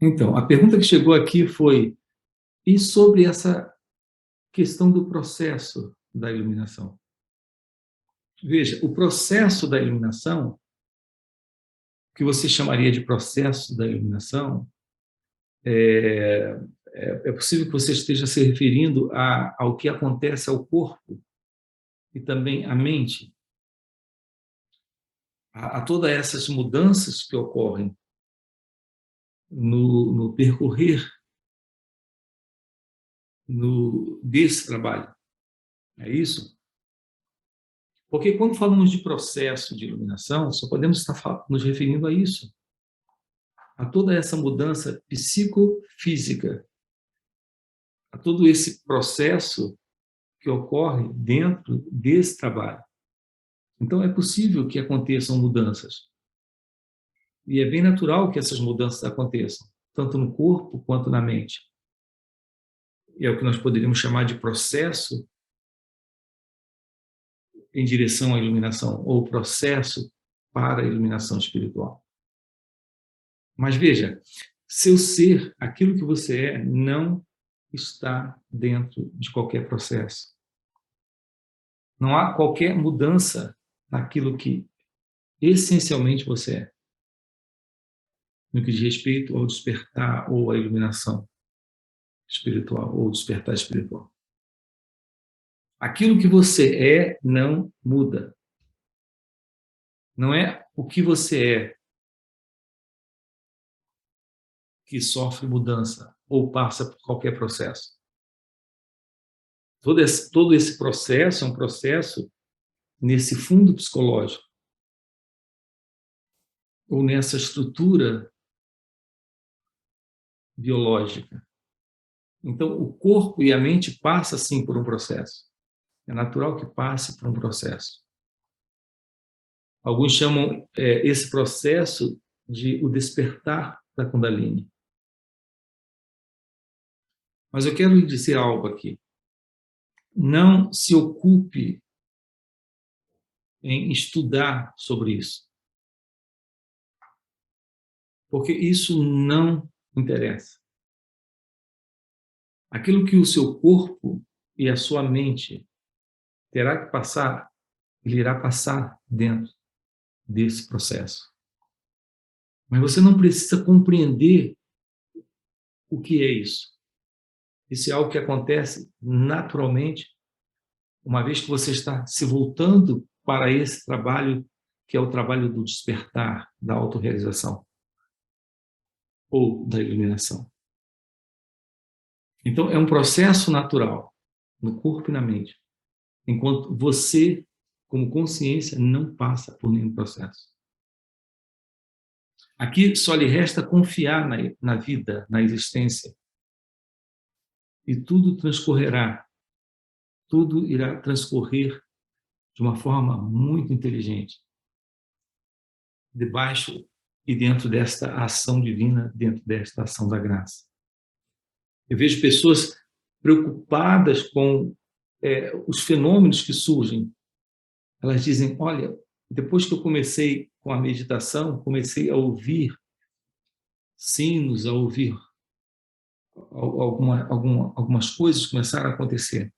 Então, a pergunta que chegou aqui foi: e sobre essa questão do processo da iluminação? Veja, o processo da iluminação, que você chamaria de processo da iluminação, é, é possível que você esteja se referindo ao que acontece ao corpo e também à mente, a todas essas mudanças que ocorrem no percorrer desse trabalho. É isso? Porque quando falamos de processo de iluminação, só podemos estar nos referindo a isso, a toda essa mudança psicofísica, a todo esse processo que ocorre dentro desse trabalho. Então, é possível que aconteçam mudanças. E é bem natural que essas mudanças aconteçam, tanto no corpo quanto na mente. E é o que nós poderíamos chamar de processo em direção à iluminação, ou processo para a iluminação espiritual. Mas veja, seu ser, aquilo que você é, não está dentro de qualquer processo. Não há qualquer mudança naquilo que essencialmente você é, no que diz respeito ao despertar ou à iluminação espiritual, ou despertar espiritual. Aquilo que você é não muda. Não é o que você é que sofre mudança ou passa por qualquer processo. Todo esse processo é um processo nesse fundo psicológico, ou nessa estrutura biológica. Então, o corpo e a mente passam, sim, por um processo. É natural que passe por um processo. Alguns chamam esse processo de o despertar da Kundalini. Mas eu quero lhe dizer algo aqui. Não se ocupe em estudar sobre isso, porque isso não interessa. Aquilo que o seu corpo e a sua mente terá que passar, ele irá passar dentro desse processo. Mas você não precisa compreender o que é isso. Isso é algo que acontece naturalmente, uma vez que você está se voltando para esse trabalho, que é o trabalho do despertar, da autorrealização ou da iluminação. Então, é um processo natural, no corpo e na mente, enquanto você, como consciência, não passa por nenhum processo. Aqui só lhe resta confiar na vida, na existência, e tudo transcorrerá, tudo irá transcorrer de uma forma muito inteligente, debaixo e dentro desta ação divina, dentro desta ação da graça. Eu vejo pessoas preocupadas com os fenômenos que surgem. Elas dizem: olha, depois que eu comecei com a meditação, comecei a ouvir sinos, a ouvir algumas coisas começaram a acontecer.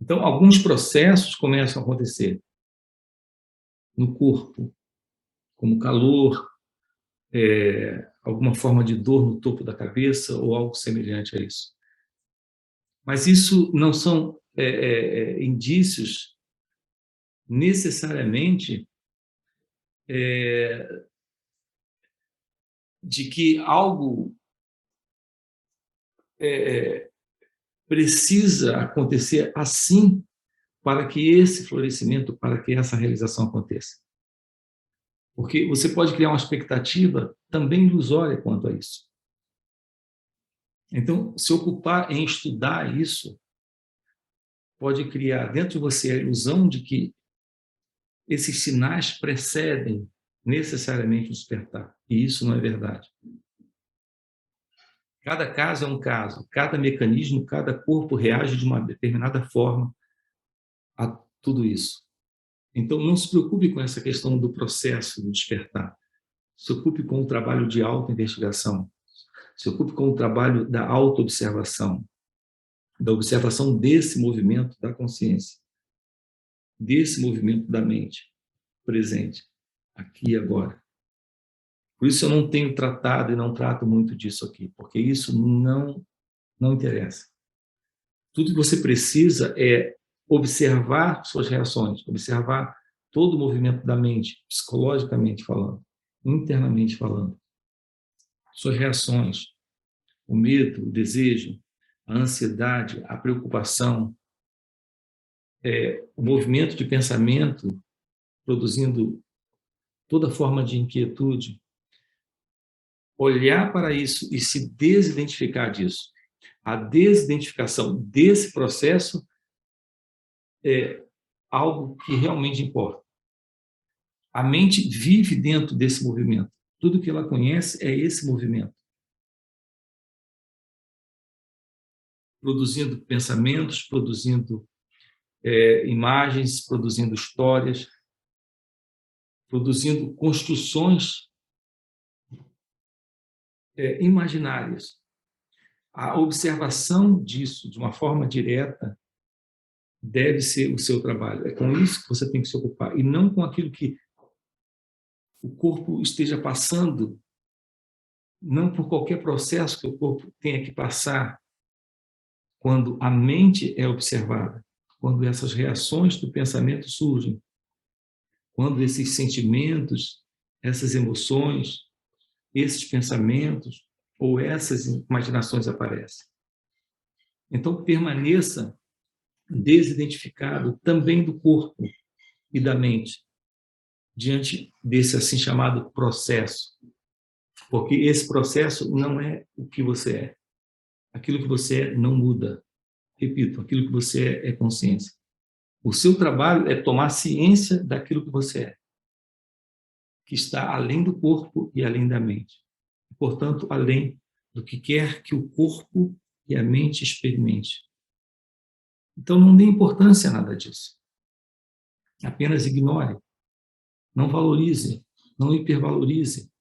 Então, alguns processos começam a acontecer no corpo, como calor, alguma forma de dor no topo da cabeça ou algo semelhante a isso. Mas isso não são indícios necessariamente de que algo precisa acontecer assim para que esse florescimento, para que essa realização aconteça. Porque você pode criar uma expectativa também ilusória quanto a isso. Então, se ocupar em estudar isso pode criar dentro de você a ilusão de que esses sinais precedem necessariamente o despertar. E isso não é verdade. Cada caso é um caso, cada mecanismo, cada corpo reage de uma determinada forma a tudo isso. Então, não se preocupe com essa questão do processo do despertar. Se ocupe com o trabalho de autoinvestigação. Se ocupe com o trabalho da autoobservação, da observação desse movimento da consciência, desse movimento da mente presente, aqui e agora. Por isso eu não tenho tratado e não trato muito disso aqui, porque isso não interessa. Tudo que você precisa é observar suas reações, observar todo o movimento da mente, psicologicamente falando, internamente falando. Suas reações, o medo, o desejo, a ansiedade, a preocupação, o movimento de pensamento produzindo toda forma de inquietude. Olhar para isso e se desidentificar disso. A desidentificação desse processo é algo que realmente importa. A mente vive dentro desse movimento. Tudo que ela conhece é esse movimento. Produzindo pensamentos, produzindo imagens, produzindo histórias, produzindo construções imaginárias. A observação disso de uma forma direta deve ser o seu trabalho. É com isso que você tem que se ocupar, e não com aquilo que o corpo esteja passando, não por qualquer processo que o corpo tenha que passar, quando a mente é observada, quando essas reações do pensamento surgem, quando esses sentimentos, essas emoções, esses pensamentos ou essas imaginações aparecem. Então, permaneça desidentificado também do corpo e da mente, diante desse assim chamado processo. Porque esse processo não é o que você é. Aquilo que você é não muda. Repito, aquilo que você é consciência. O seu trabalho é tomar ciência daquilo que você é, que está além do corpo e além da mente. Portanto, além do que quer que o corpo e a mente experimente. Então, não dê importância a nada disso. Apenas ignore. Não valorize. Não hipervalorize.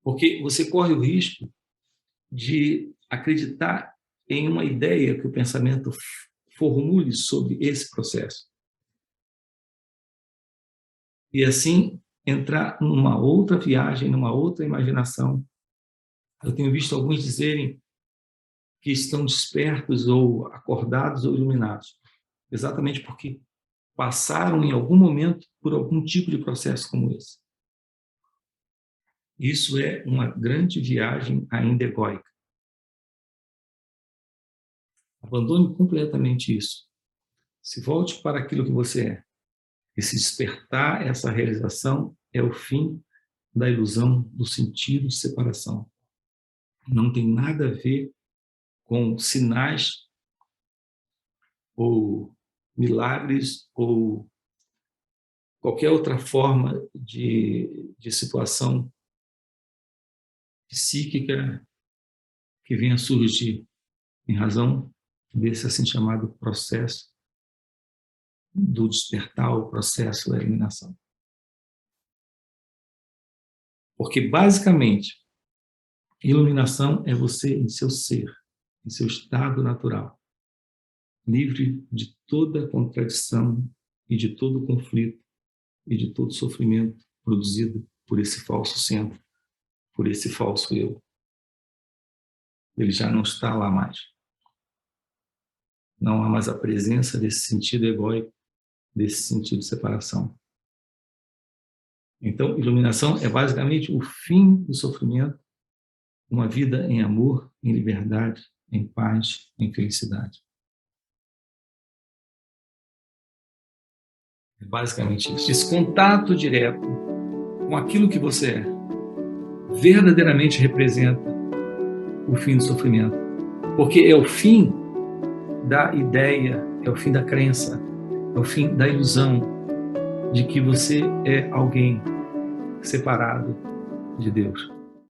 Porque você corre o risco de acreditar em uma ideia que o pensamento formule sobre esse processo. E assim entrar numa outra viagem, numa outra imaginação. Eu tenho visto alguns dizerem que estão despertos ou acordados ou iluminados, exatamente porque passaram em algum momento por algum tipo de processo como esse. Isso é uma grande viagem ainda egóica. Abandone completamente isso. Se volte para aquilo que você é. E se despertar essa realização é o fim da ilusão do sentido de separação. Não tem nada a ver com sinais ou milagres ou qualquer outra forma de situação psíquica que venha a surgir em razão desse assim chamado processo do despertar, o processo da eliminação. Porque, basicamente, iluminação é você em seu ser, em seu estado natural, livre de toda contradição e de todo conflito e de todo sofrimento produzido por esse falso centro, por esse falso eu. Ele já não está lá mais. Não há mais a presença desse sentido egóico, desse sentido de separação. Então, iluminação é basicamente o fim do sofrimento, uma vida em amor, em liberdade, em paz, em felicidade. É basicamente isso. Esse contato direto com aquilo que você é verdadeiramente representa o fim do sofrimento. Porque é o fim da ideia, é o fim da crença, é o fim da ilusão de que você é alguém separado de Deus.